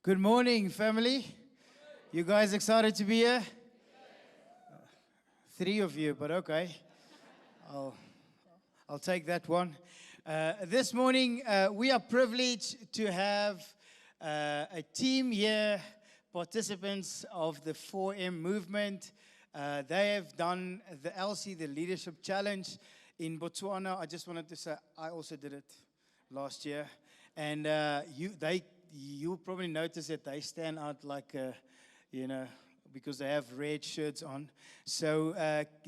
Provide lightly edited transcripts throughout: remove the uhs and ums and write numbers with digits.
Good morning, family. You guys excited to be here? Three of you, but okay. I'll take that one. This morning, we are privileged to have a team here, participants of the 4M movement. They have done the LC, the Leadership Challenge in Botswana. I just wanted to say I also did it last year. And you'll probably notice that they stand out like, because they have red shirts on. So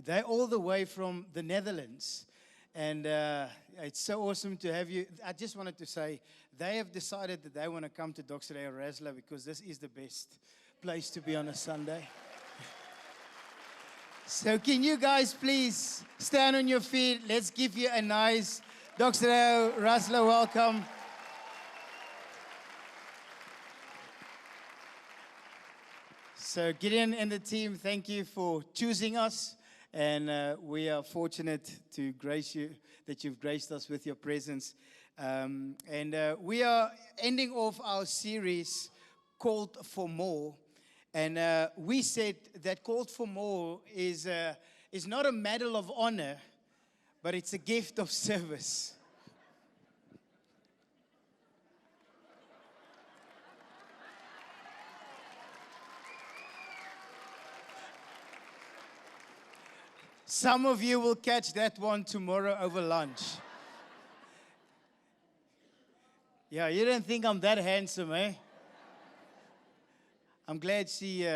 they're all the way from the Netherlands. And it's so awesome to have you. I just wanted to say, they have decided that they want to come to Doxodeo Rasla because this is the best place to be on a Sunday. So can you guys please stand on your feet? Let's give you a nice Doxodeo Rasla welcome. So Gideon and the team, thank you for choosing us. And we are fortunate to grace you, that you've graced us with your presence. We are ending off our series called For More. And we said that called for more is not a medal of honor, but it's a gift of service. Some of you will catch that one tomorrow over lunch. Yeah, you don't think I'm that handsome, eh? I'm glad she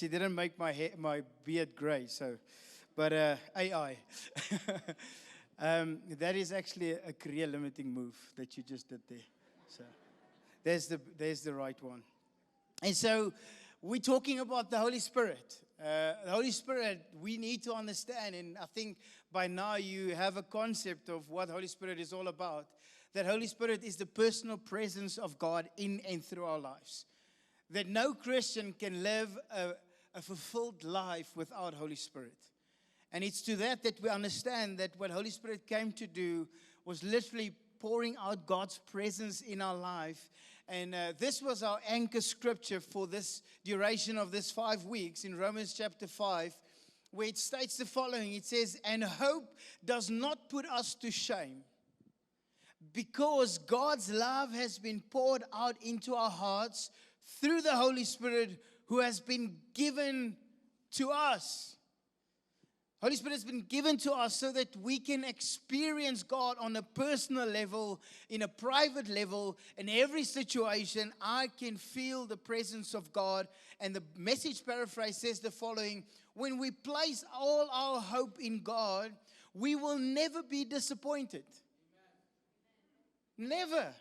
didn't make my beard gray. So, but AI. That is actually a career limiting move that you just did there. So, there's the right one. And so, we're talking about the Holy Spirit. The Holy Spirit, we need to understand, and I think by now you have a concept of what Holy Spirit is all about. That Holy Spirit is the personal presence of God in and through our lives. That no Christian can live a fulfilled life without Holy Spirit. And it's to that we understand that what Holy Spirit came to do was literally pouring out God's presence in our life. And this was our anchor scripture for this duration of this 5 weeks in Romans chapter 5, where it states the following. It says, "And hope does not put us to shame, because God's love has been poured out into our hearts through the Holy Spirit who has been given to us." Holy Spirit has been given to us so that we can experience God on a personal level, in a private level. In every situation, I can feel the presence of God. And the Message paraphrase says the following: when we place all our hope in God, we will never be disappointed. Never.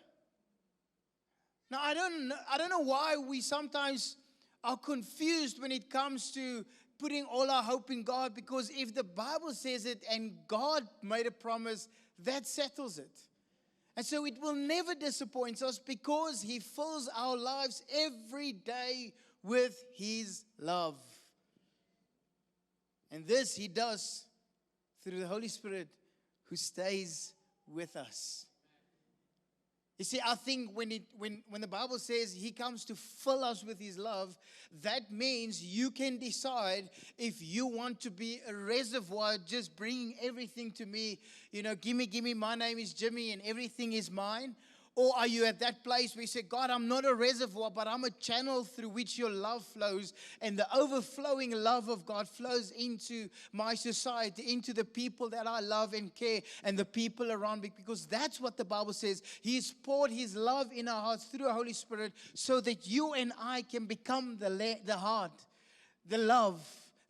Now, I don't know why we sometimes are confused when it comes to putting all our hope in God, because if the Bible says it and God made a promise, that settles it. And so it will never disappoint us because He fills our lives every day with His love. And this He does through the Holy Spirit who stays with us. You see, I think when the Bible says He comes to fill us with His love, that means you can decide if you want to be a reservoir, just bringing everything to me. Gimme, my name is Jimmy and everything is mine. Or are you at that place where you say, God, I'm not a reservoir, but I'm a channel through which your love flows. And the overflowing love of God flows into my society, into the people that I love and care, and the people around me. Because that's what the Bible says. He's poured His love in our hearts through the Holy Spirit so that you and I can become the heart, the love,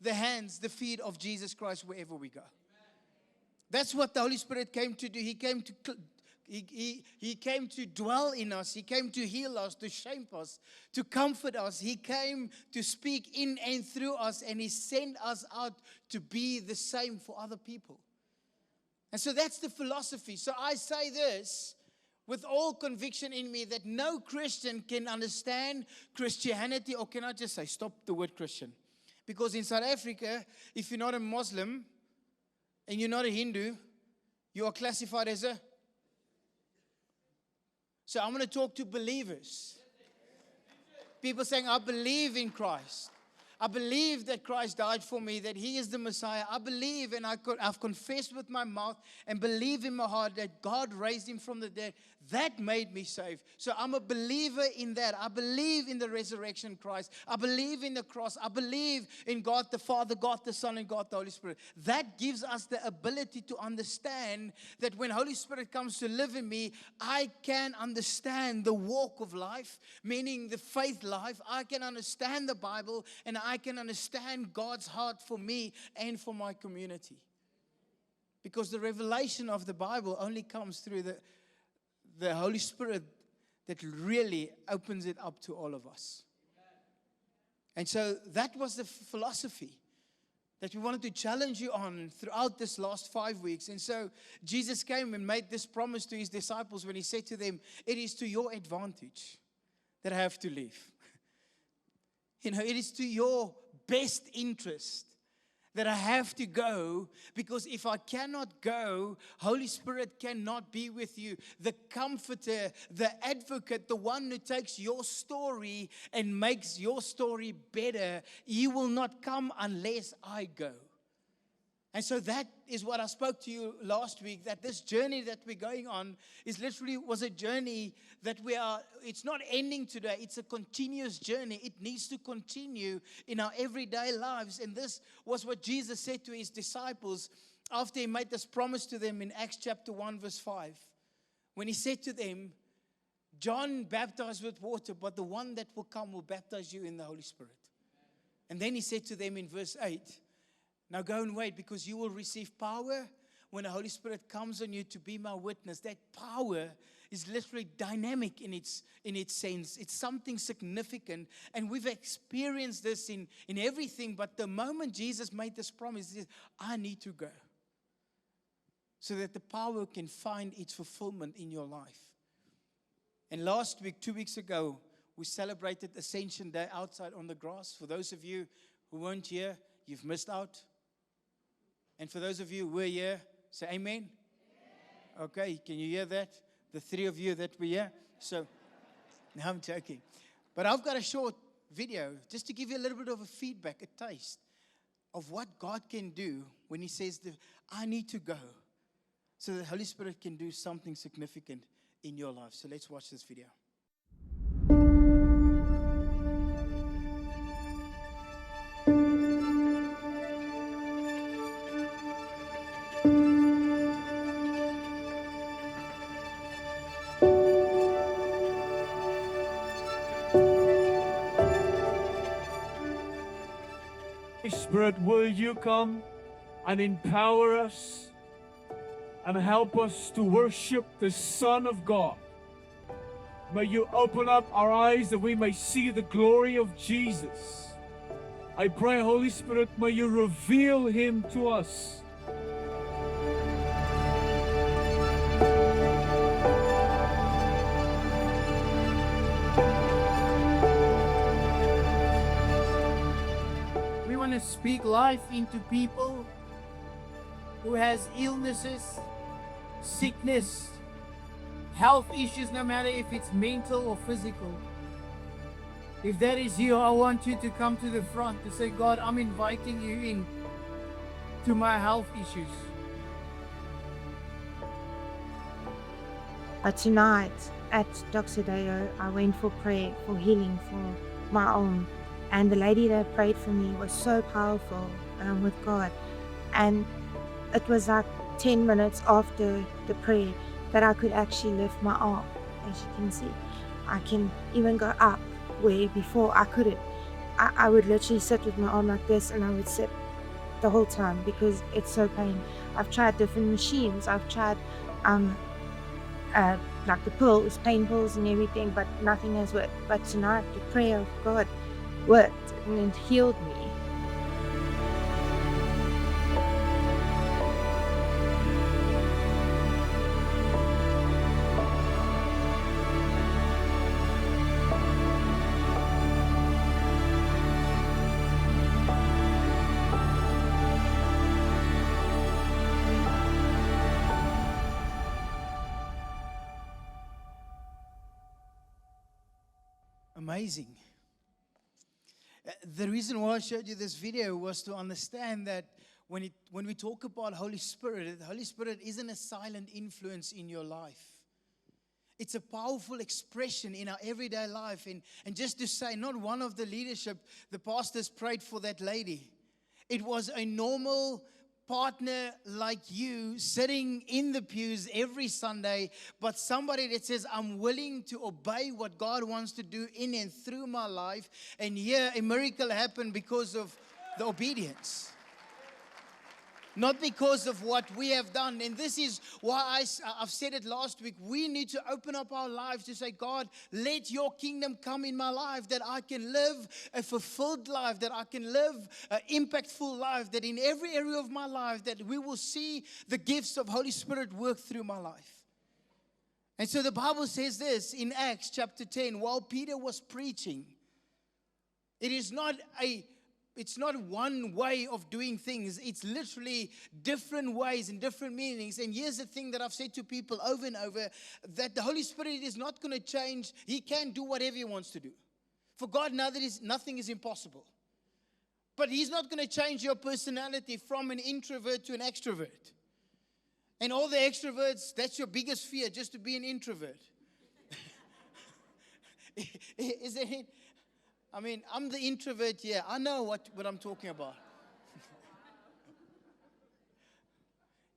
the hands, the feet of Jesus Christ wherever we go. That's what the Holy Spirit came to do. He came to dwell in us. He came to heal us, to shape us, to comfort us. He came to speak in and through us, and He sent us out to be the same for other people. And so that's the philosophy. So I say this with all conviction in me, that no Christian can understand Christianity, or can I just say, stop the word Christian? Because in South Africa, if you're not a Muslim and you're not a Hindu, you are classified as a... So I'm going to talk to believers. People saying, I believe in Christ. I believe that Christ died for me, that He is the Messiah. I believe, and I've confessed with my mouth and believe in my heart that God raised Him from the dead. That made me saved. So I'm a believer in that. I believe in the resurrection of Christ. I believe in the cross. I believe in God the Father, God the Son, and God the Holy Spirit. That gives us the ability to understand that when Holy Spirit comes to live in me, I can understand the walk of life, meaning the faith life. I can understand the Bible, and I can understand God's heart for me and for my community. Because the revelation of the Bible only comes through the Holy Spirit that really opens it up to all of us. And so that was the philosophy that we wanted to challenge you on throughout this last 5 weeks. And so Jesus came and made this promise to His disciples when He said to them, it is to your advantage that I have to leave. You know, it is to your best interest that I have to go, because if I cannot go, Holy Spirit cannot be with you. The comforter, the advocate, the one who takes your story and makes your story better, He will not come unless I go. And so that is what I spoke to you last week, that this journey that we're going on was a journey that it's not ending today. It's a continuous journey. It needs to continue in our everyday lives. And this was what Jesus said to His disciples after He made this promise to them in Acts chapter 1 verse 5. When He said to them, John baptized with water, but the one that will come will baptize you in the Holy Spirit. And then He said to them in verse 8, now go and wait, because you will receive power when the Holy Spirit comes on you to be my witness. That power is literally dynamic in its sense. It's something significant. And we've experienced this in everything. But the moment Jesus made this promise, He says, I need to go, so that the power can find its fulfillment in your life. And last week, 2 weeks ago, we celebrated Ascension Day outside on the grass. For those of you who weren't here, you've missed out. And for those of you who were here, say amen. Okay, can you hear that? The three of you that were here. So, no, I'm joking. But I've got a short video just to give you a little bit of a feedback, a taste of what God can do when He says, I need to go, so that the Holy Spirit can do something significant in your life. So let's watch this video. Spirit, will you come and empower us and help us to worship the Son of God? May you open up our eyes that we may see the glory of Jesus. I pray, Holy Spirit, may you reveal Him to us. To speak life into people who has illnesses, sickness, health issues, no matter if it's mental or physical. If that is you, I want you to come to the front to say, God, I'm inviting you in to my health issues. But tonight at Dr. Deo, I went for prayer, for healing for my own. And the lady that prayed for me was so powerful with God. And it was like 10 minutes after the prayer that I could actually lift my arm. As you can see, I can even go up where before I couldn't. I would literally sit with my arm like this, and I would sit the whole time because it's so pain. I've tried different machines. I've tried like the pills, pain pills and everything, but nothing has worked. But tonight the prayer of God worked and it healed me. Amazing. The reason why I showed you this video was to understand that when we talk about Holy Spirit, the Holy Spirit isn't a silent influence in your life. It's a powerful expression in our everyday life. And just to say, not one of the leadership, the pastors prayed for that lady. It was a normal partner like you sitting in the pews every Sunday, but somebody that says, I'm willing to obey what God wants to do in and through my life. And here a miracle happened because of the obedience. Not because of what we have done. And this is why I've said it last week. We need to open up our lives to say, God, let your kingdom come in my life, that I can live a fulfilled life, that I can live an impactful life, that in every area of my life, that we will see the gifts of Holy Spirit work through my life. And so the Bible says this in Acts chapter 10, while Peter was preaching, it's not one way of doing things. It's literally different ways and different meanings. And here's the thing that I've said to people over and over, that the Holy Spirit is not going to change. He can do whatever He wants to do. For God, nothing is impossible. But He's not going to change your personality from an introvert to an extrovert. And all the extroverts, that's your biggest fear, just to be an introvert. Isn't it? I mean, I'm the introvert here. I know what I'm talking about.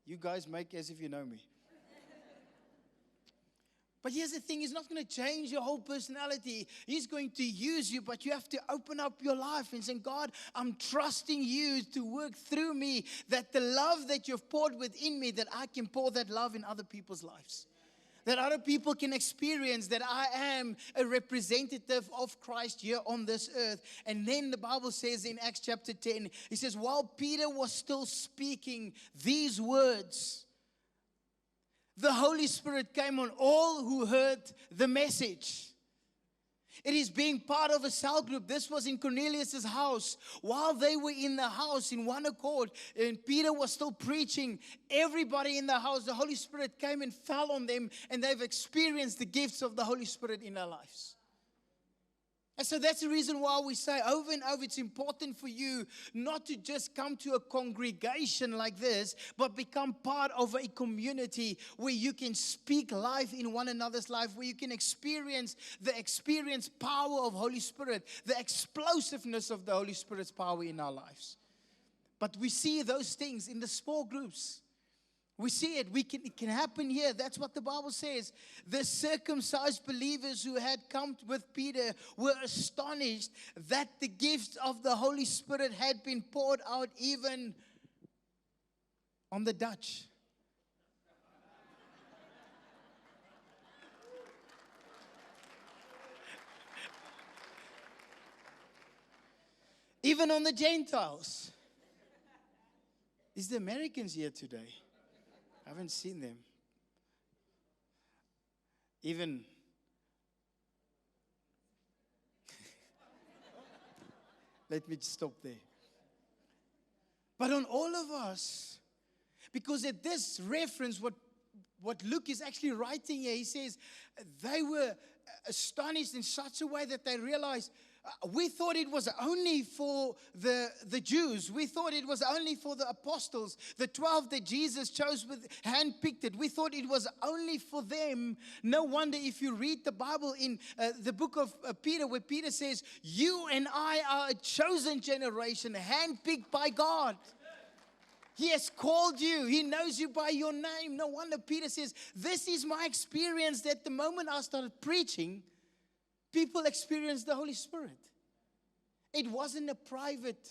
You guys make as if you know me. But here's the thing, He's not going to change your whole personality. He's going to use you, but you have to open up your life and say, God, I'm trusting you to work through me, that the love that you've poured within me, that I can pour that love in other people's lives. That other people can experience that I am a representative of Christ here on this earth. And then the Bible says in Acts chapter 10, it says, while Peter was still speaking these words, the Holy Spirit came on all who heard the message. It is being part of a cell group. This was in Cornelius' house. While they were in the house in one accord, and Peter was still preaching, everybody in the house, the Holy Spirit came and fell on them, and they've experienced the gifts of the Holy Spirit in their lives. And so that's the reason why we say over and over, it's important for you not to just come to a congregation like this, but become part of a community where you can speak life in one another's life, where you can experience the power of Holy Spirit, the explosiveness of the Holy Spirit's power in our lives. But we see those things in the small groups. We see it. It can happen here. That's what the Bible says. The circumcised believers who had come with Peter were astonished that the gifts of the Holy Spirit had been poured out even on the Dutch. Even on the Gentiles. Is the Americans here today? I haven't seen them. Even let me stop there. But on all of us, because at this reference, what Luke is actually writing here, he says they were astonished in such a way that they realized, we thought it was only for the Jews. We thought it was only for the apostles, the 12 that Jesus chose with handpicked it. We thought it was only for them. No wonder if you read the Bible in the book of Peter, where Peter says, you and I are a chosen generation, handpicked by God. He has called you. He knows you by your name. No wonder Peter says, this is my experience, that the moment I started preaching, people experienced the Holy Spirit. It wasn't a private,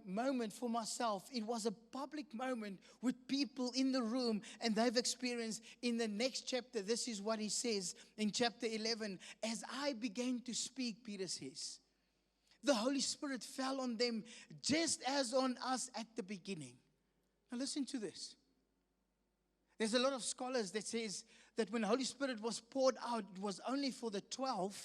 moment for myself. It was a public moment with people in the room, and they've experienced. In the next chapter, this is what he says in chapter 11. As I began to speak, Peter says, the Holy Spirit fell on them just as on us at the beginning. Now listen to this. There's a lot of scholars that says that when the Holy Spirit was poured out, it was only for the 12,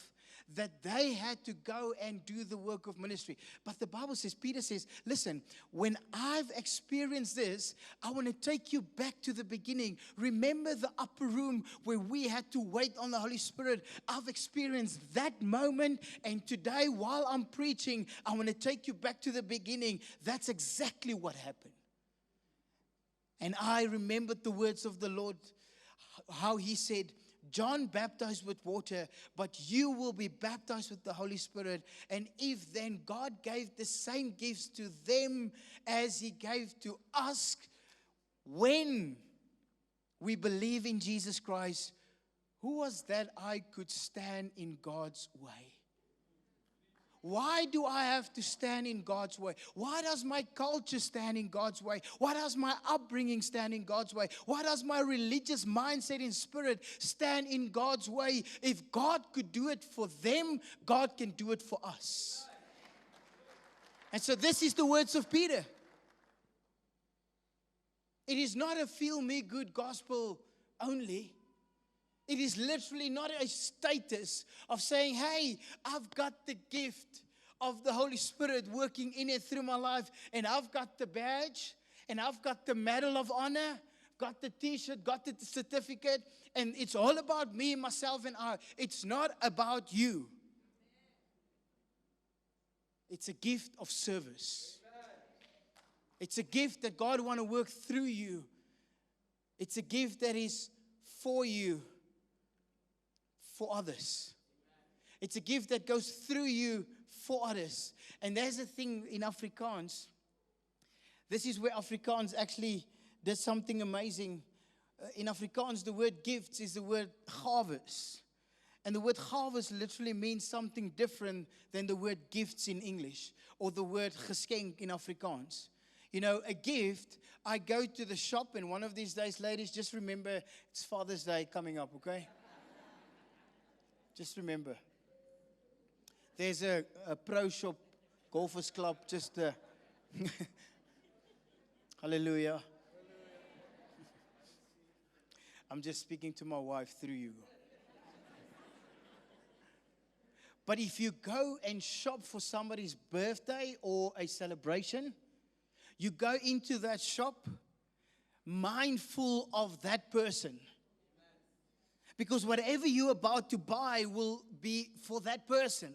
that they had to go and do the work of ministry. But the Bible says, Peter says, listen, when I've experienced this, I want to take you back to the beginning. Remember the upper room where we had to wait on the Holy Spirit. I've experienced that moment, and today while I'm preaching, I want to take you back to the beginning. That's exactly what happened. And I remembered the words of the Lord, how He said, John baptized with water, but you will be baptized with the Holy Spirit. And if then God gave the same gifts to them as He gave to us, when we believe in Jesus Christ, who was that I could stand in God's way? Why do I have to stand in God's way? Why does my culture stand in God's way? Why does my upbringing stand in God's way? Why does my religious mindset and spirit stand in God's way? If God could do it for them, God can do it for us. And so this is the words of Peter. It is not a feel-me-good gospel only. It is literally not a status of saying, hey, I've got the gift of the Holy Spirit working in it through my life, and I've got the badge, and I've got the Medal of Honor, got the t-shirt, got the certificate, and it's all about me, myself, and I. It's not about you. It's a gift of service. It's a gift that God wants to work through you. It's a gift that is for you, for others. It's a gift that goes through you for others. And there's a thing in Afrikaans. This is where Afrikaans actually does something amazing. In Afrikaans, the word gifts is the word gawes. And the word gawes literally means something different than the word gifts in English, or the word geskenk in Afrikaans. You know, a gift, I go to the shop, and one of these days, ladies, just remember, it's Father's Day coming up, okay? Just remember, there's a pro shop, golfers club, just hallelujah. I'm just speaking to my wife through you. But if you go and shop for somebody's birthday or a celebration, you go into that shop mindful of that person. Because whatever you're about to buy will be for that person.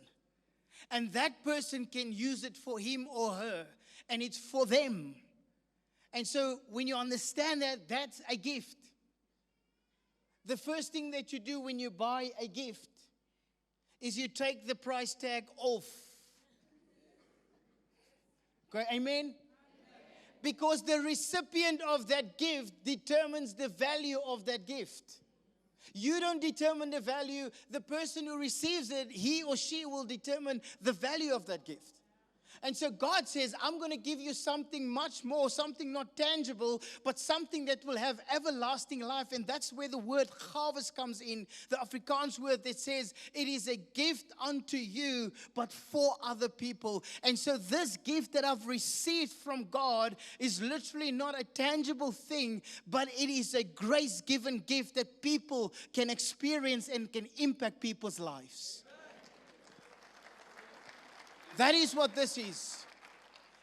And that person can use it for him or her. And it's for them. And so when you understand that, that's a gift. The first thing that you do when you buy a gift is you take the price tag off. Okay, amen? Because the recipient of that gift determines the value of that gift. You don't determine the value. The person who receives it, he or she will determine the value of that gift. And so God says, I'm going to give you something much more, something not tangible, but something that will have everlasting life. And that's where the word gawes comes in, the Afrikaans word that says, it is a gift unto you, but for other people. And so this gift that I've received from God is literally not a tangible thing, but it is a grace-given gift that people can experience and can impact people's lives. That is what this is.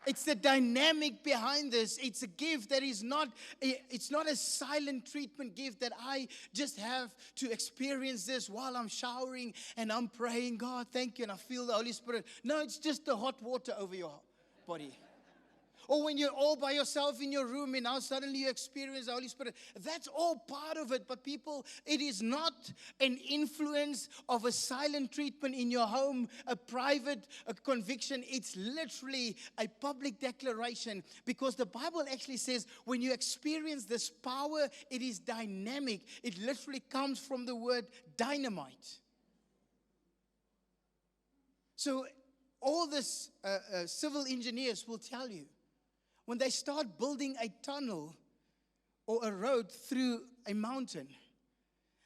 It's the dynamic behind this. It's a gift that is not, it's not a silent treatment gift that I just have to experience this while I'm showering and I'm praying, God, thank you, and I feel the Holy Spirit. No, it's just the hot water over your body. Or when you're all by yourself in your room and now suddenly you experience the Holy Spirit. That's all part of it. But people, it is not an influence of a silent treatment in your home, a private conviction. It's literally a public declaration. Because the Bible actually says when you experience this power, it is dynamic. It literally comes from the word dynamite. So all this civil engineers will tell you, when they start building a tunnel or a road through a mountain,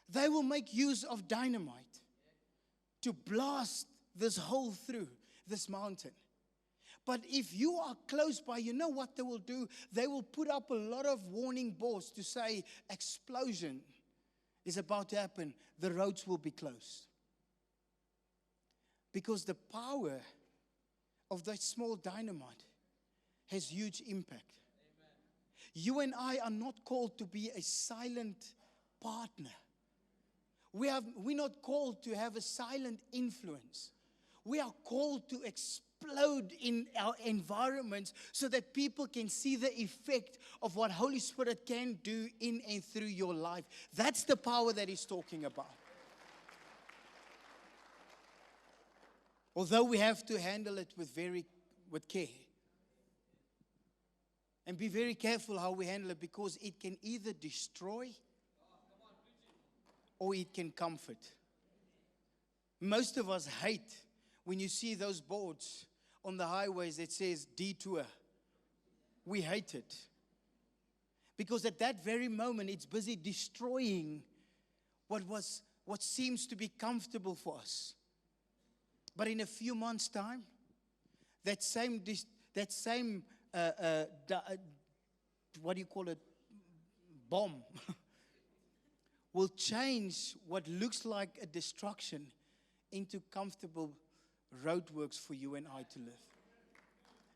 they will make use of dynamite to blast this hole through this mountain. But if you are close by, you know what they will do? They will put up a lot of warning boards to say, explosion is about to happen. The roads will be closed. Because the power of that small dynamite has huge impact. You and I are not called to be a silent partner. We're not called to have a silent influence. We are called to explode in our environments so that people can see the effect of what Holy Spirit can do in and through your life. That's the power that he's talking about. Although we have to handle it with care. And be very careful how we handle it, because it can either destroy or it can comfort. Most of us hate when you see those boards on the highways that says detour. We hate it. Because at that very moment, it's busy destroying what seems to be comfortable for us. But in a few months' time, that same what do you call it, bomb, will change what looks like a destruction into comfortable roadworks for you and I to live.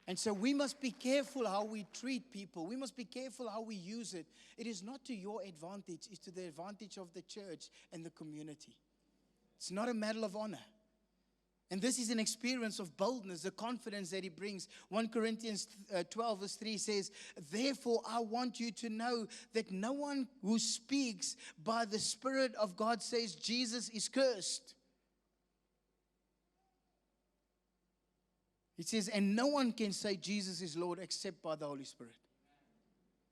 And so we must be careful how we treat people. We must be careful how we use it. It is not to your advantage. It's to the advantage of the church and the community. It's not a medal of honor. And this is an experience of boldness, the confidence that he brings. 1 Corinthians 12 verse 3 says, therefore I want you to know that no one who speaks by the Spirit of God says Jesus is cursed. It says, and no one can say Jesus is Lord except by the Holy Spirit.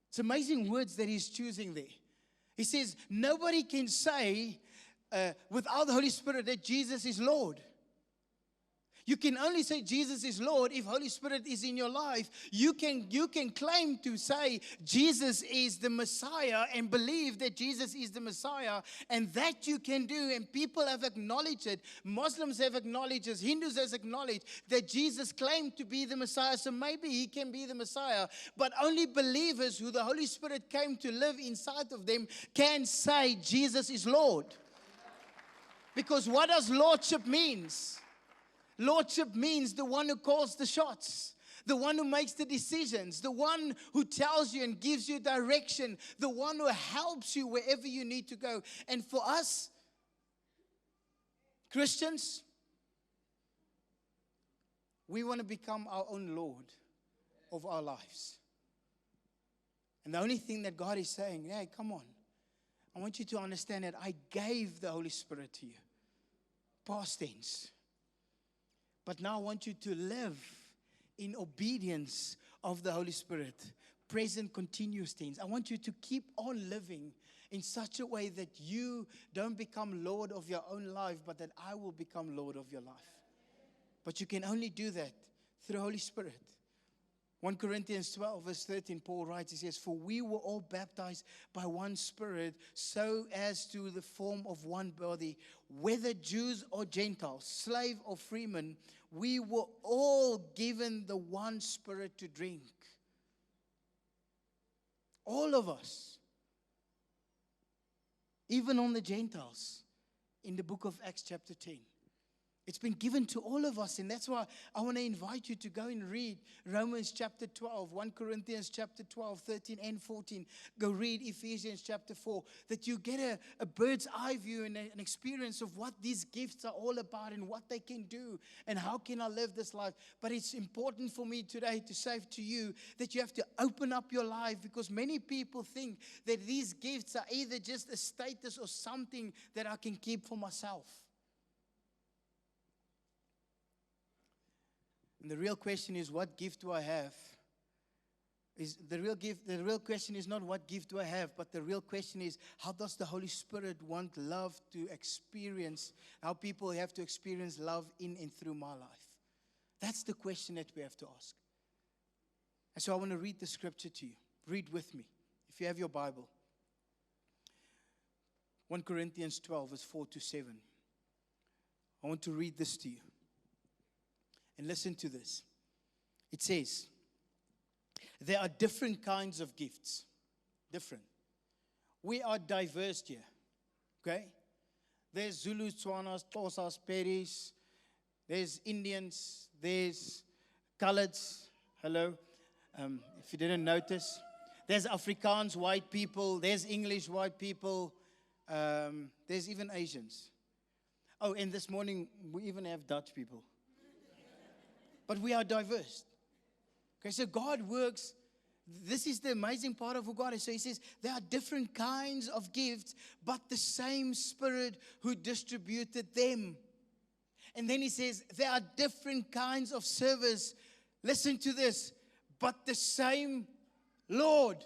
It's amazing words that he's choosing there. He says, nobody can say without the Holy Spirit that Jesus is Lord. You can only say Jesus is Lord if Holy Spirit is in your life. You can claim to say Jesus is the Messiah and believe that Jesus is the Messiah, and that you can do, and people have acknowledged it. Muslims have acknowledged it. Hindus have acknowledged that Jesus claimed to be the Messiah, so maybe he can be the Messiah. But only believers who the Holy Spirit came to live inside of them can say Jesus is Lord. Because what does lordship means? Lordship means the one who calls the shots, the one who makes the decisions, the one who tells you and gives you direction, the one who helps you wherever you need to go. And for us, Christians, we want to become our own Lord of our lives. And the only thing that God is saying, hey, come on. I want you to understand that I gave the Holy Spirit to you. Past tense. But now I want you to live in obedience of the Holy Spirit. Present, continuous tense. I want you to keep on living in such a way that you don't become Lord of your own life, but that I will become Lord of your life. But you can only do that through the Holy Spirit. 1 Corinthians 12 verse 13, Paul writes, he says, for we were all baptized by one Spirit, so as to the form of one body, whether Jews or Gentiles, slave or freeman, we were all given the one Spirit to drink. All of us. Even on the Gentiles, in the book of Acts chapter 10. It's been given to all of us, and that's why I want to invite you to go and read Romans chapter 12, 1 Corinthians chapter 12, 13 and 14. Go read Ephesians chapter 4, that you get a bird's eye view and an experience of what these gifts are all about and what they can do and how can I live this life. But it's important for me today to say to you that you have to open up your life, because many people think that these gifts are either just a status or something that I can keep for myself. And the real question is, what gift do I have? The real question is not what gift do I have, but the real question is, how does the Holy Spirit want love to experience, how people have to experience love in and through my life? That's the question that we have to ask. And so I want to read the scripture to you. Read with me, if you have your Bible. 1 Corinthians 12, verse 4 to 7. I want to read this to you. And listen to this. It says, there are different kinds of gifts. Different. We are diverse here. Okay? There's Zulus, Tswanas, Xhosas, Peris, There's Indians, there's Coloreds. Hello. If you didn't notice, there's Afrikaans white people, there's English white people, there's even Asians. Oh, and this morning we even have Dutch people. But we are diverse. Okay, so God works. This is the amazing part of who God is. So he says there are different kinds of gifts, but the same Spirit who distributed them. And then he says there are different kinds of service. Listen to this. But the same Lord.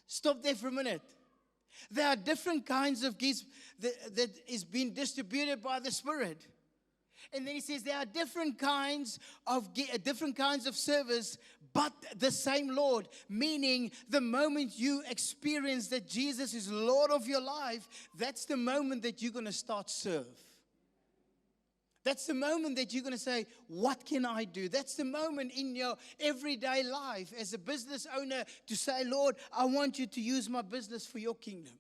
Stop there for a minute. There are different kinds of gifts that is being distributed by the Spirit. And then he says there are different kinds of service, but the same Lord. Meaning the moment you experience that Jesus is Lord of your life, that's the moment that you're going to start serve. That's the moment that you're going to say, what can I do? That's the moment in your everyday life as a business owner to say, Lord, I want you to use my business for your kingdom.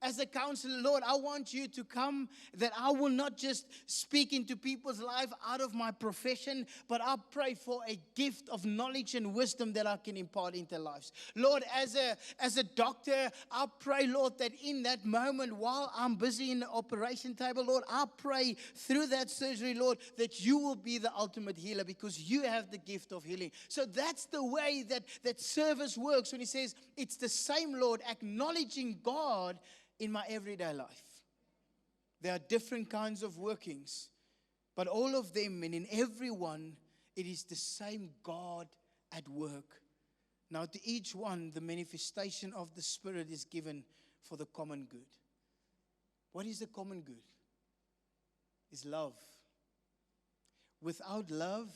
As a counselor, Lord, I want you to come, that I will not just speak into people's life out of my profession, but I pray for a gift of knowledge and wisdom that I can impart into their lives. Lord, as a doctor, I pray, Lord, that in that moment while I'm busy in the operation table, Lord, I pray through that surgery, Lord, that you will be the ultimate healer because you have the gift of healing. So that's the way that service works when he says it's the same Lord, acknowledging God in my everyday life. There are different kinds of workings, but all of them and in every one, it is the same God at work. Now, to each one, the manifestation of the Spirit is given for the common good. What is the common good? It's love. Without love,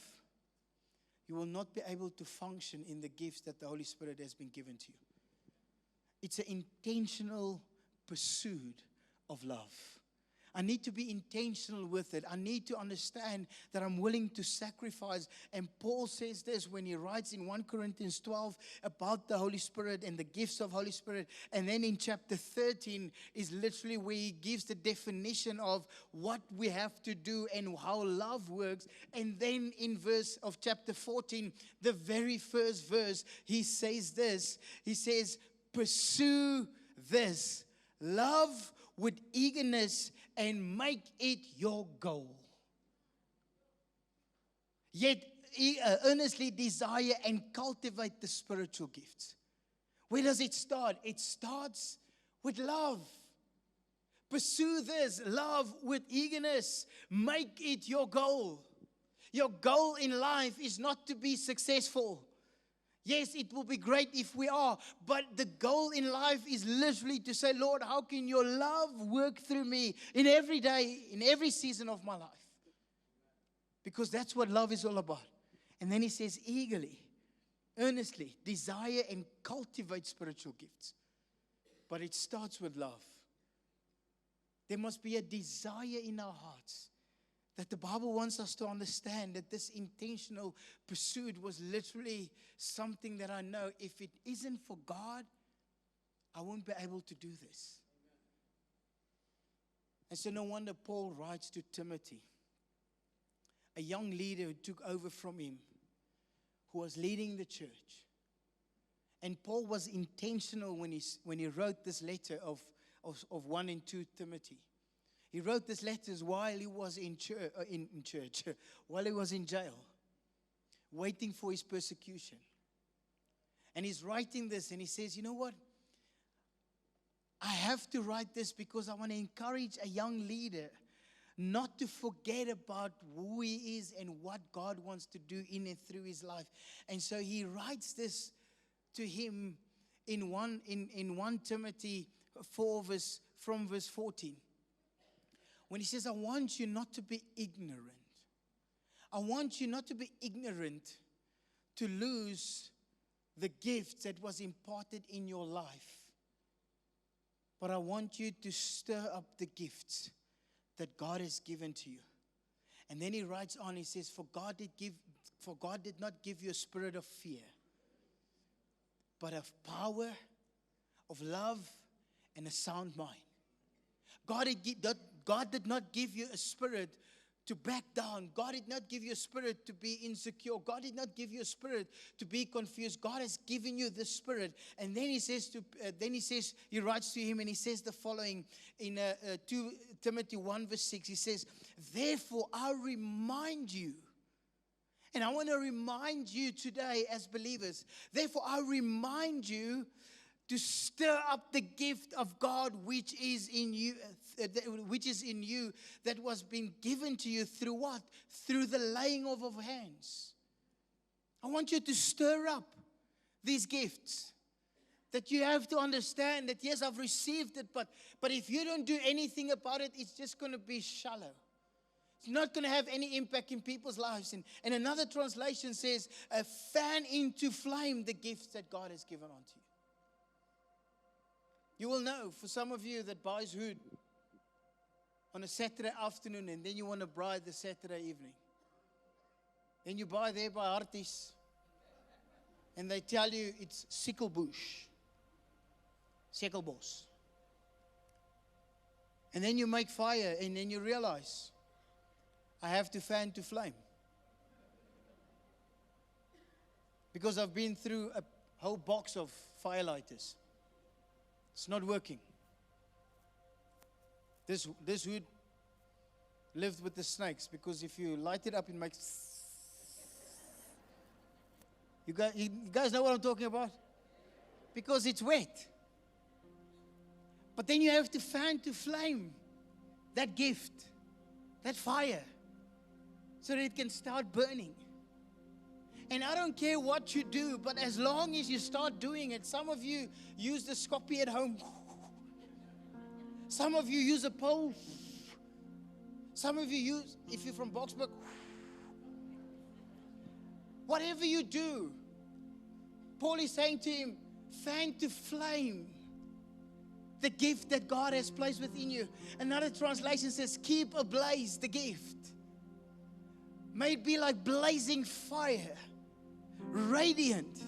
you will not be able to function in the gifts that the Holy Spirit has been given to you. It's an intentional pursuit of love. I need to be intentional with it. I need to understand that I'm willing to sacrifice. And Paul says this when he writes in 1 Corinthians 12 about the Holy Spirit and the gifts of Holy Spirit. And then in chapter 13 is literally where he gives the definition of what we have to do and how love works. And then in verse of chapter 14, the very first verse, he says this. He says, pursue this. Love with eagerness and make it your goal. Yet earnestly desire and cultivate the spiritual gifts. Where does it start? It starts with love. Pursue this love with eagerness. Make it your goal. Your goal in life is not to be successful. Yes, it will be great if we are, but the goal in life is literally to say, Lord, how can your love work through me in every day, in every season of my life? Because that's what love is all about. And then he says, eagerly, earnestly, desire and cultivate spiritual gifts. But it starts with love. There must be a desire in our hearts. That the Bible wants us to understand that this intentional pursuit was literally something that I know if it isn't for God, I won't be able to do this. And so no wonder Paul writes to Timothy, a young leader who took over from him, who was leading the church. And Paul was intentional when he wrote this letter of 1 and 2 Timothy. He wrote this letters while he was in church, while he was in jail, waiting for his persecution. And he's writing this and he says, you know what? I have to write this because I want to encourage a young leader not to forget about who he is and what God wants to do in and through his life. And so he writes this to him in 1 Timothy 4 from verse 14. When he says, I want you not to be ignorant. I want you not to be ignorant to lose the gift that was imparted in your life. But I want you to stir up the gifts that God has given to you. And then he writes on, he says, For God did not give you a spirit of fear, but of power, of love, and a sound mind. God did not give you a spirit to back down. God did not give you a spirit to be insecure. God did not give you a spirit to be confused. God has given you the spirit. And then he writes to him and he says the following in 2 Timothy 1 verse 6. He says, therefore I remind you. And I want to remind you today as believers. Therefore I remind you to stir up the gift of God which is in you, that was being given to you through what? Through the laying of hands. I want you to stir up these gifts. That you have to understand that, yes, I've received it, but if you don't do anything about it, it's just going to be shallow. It's not going to have any impact in people's lives. And another translation says, fan into flame the gifts that God has given unto you. You will know, for some of you that buys hood on a Saturday afternoon and then you want a bride the Saturday evening. Then you buy there by Harties and they tell you it's Sikkelbos. And then you make fire and then you realize, I have to fan to flame. Because I've been through a whole box of firelighters. It's not working. This wood lived with the snakes because if you light it up, it makes. You guys know what I'm talking about? Because it's wet. But then you have to fan to flame that gift, that fire, so that it can start burning. And I don't care what you do, but as long as you start doing it, some of you use the scoppy at home. Some of you use a pole. Some of you use, if you're from Boksburg, whatever you do, Paul is saying to him, fan to flame the gift that God has placed within you. Another translation says, keep ablaze the gift. May it be like blazing fire. Radiant.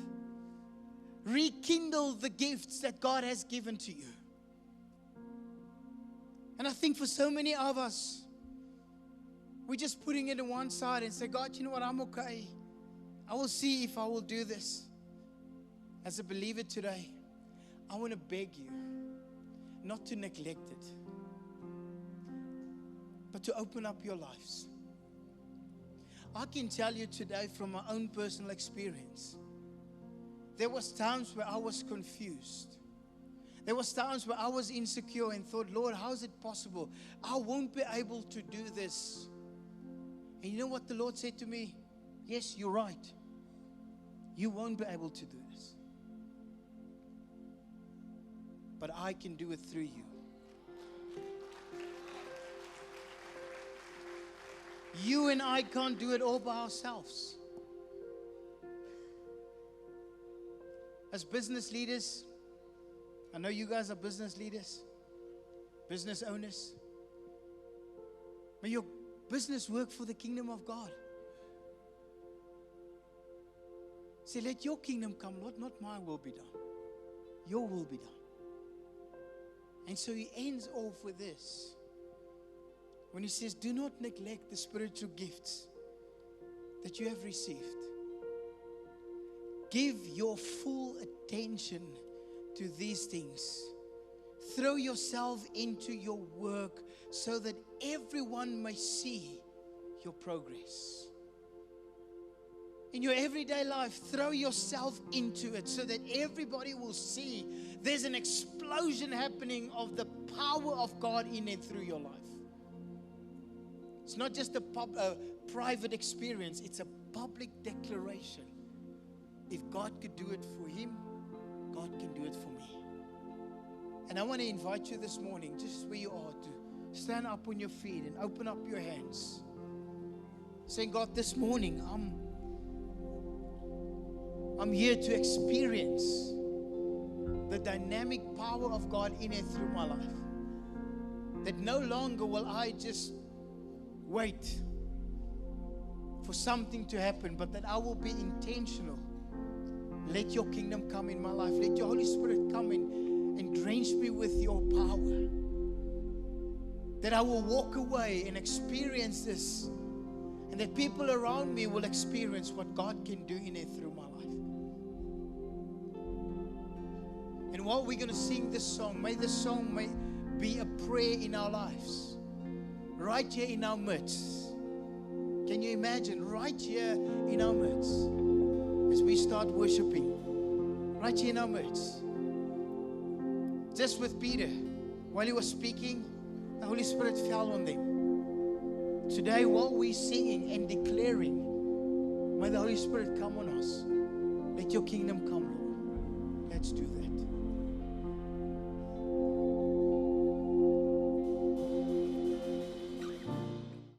Rekindle the gifts that God has given to you. And I think for so many of us, we're just putting it on one side and say, God, you know what, I'm okay. I will see if I will do this. As a believer today, I want to beg you not to neglect it, but to open up your lives. I can tell you today from my own personal experience, there was times where I was confused. There was times where I was insecure and thought, Lord, how is it possible? I won't be able to do this. And you know what the Lord said to me? Yes, you're right. You won't be able to do this. But I can do it through you. You and I can't do it all by ourselves. As business leaders, I know you guys are business leaders, business owners. May your business work for the kingdom of God. Say, let your kingdom come, Lord, not my will be done. Your will be done. And so he ends off with this. When he says, do not neglect the spiritual gifts that you have received. Give your full attention to these things. Throw yourself into your work so that everyone may see your progress. In your everyday life, throw yourself into it so that everybody will see there's an explosion happening of the power of God in and through your life. It's not just a private experience, it's a public declaration. If God could do it for him, God can do it for me. And I want to invite you this morning, just where you are, to stand up on your feet and open up your hands. Saying, God, this morning, I'm here to experience the dynamic power of God in and through my life. That no longer will I just wait for something to happen, but that I will be intentional. Let your kingdom come in my life. Let your Holy Spirit come in and drench me with your power. that I will walk away and experience this, and that people around me will experience what God can do in and through my life. And while we're going to sing this song, may this song be a prayer in our lives, right here in our midst. Can you imagine, right here in our midst, as we start worshiping, right here in our midst. Just with Peter, while he was speaking, the Holy Spirit fell on them. Today, while we're singing and declaring, may the Holy Spirit come on us. Let your kingdom come, Lord. Let's do that.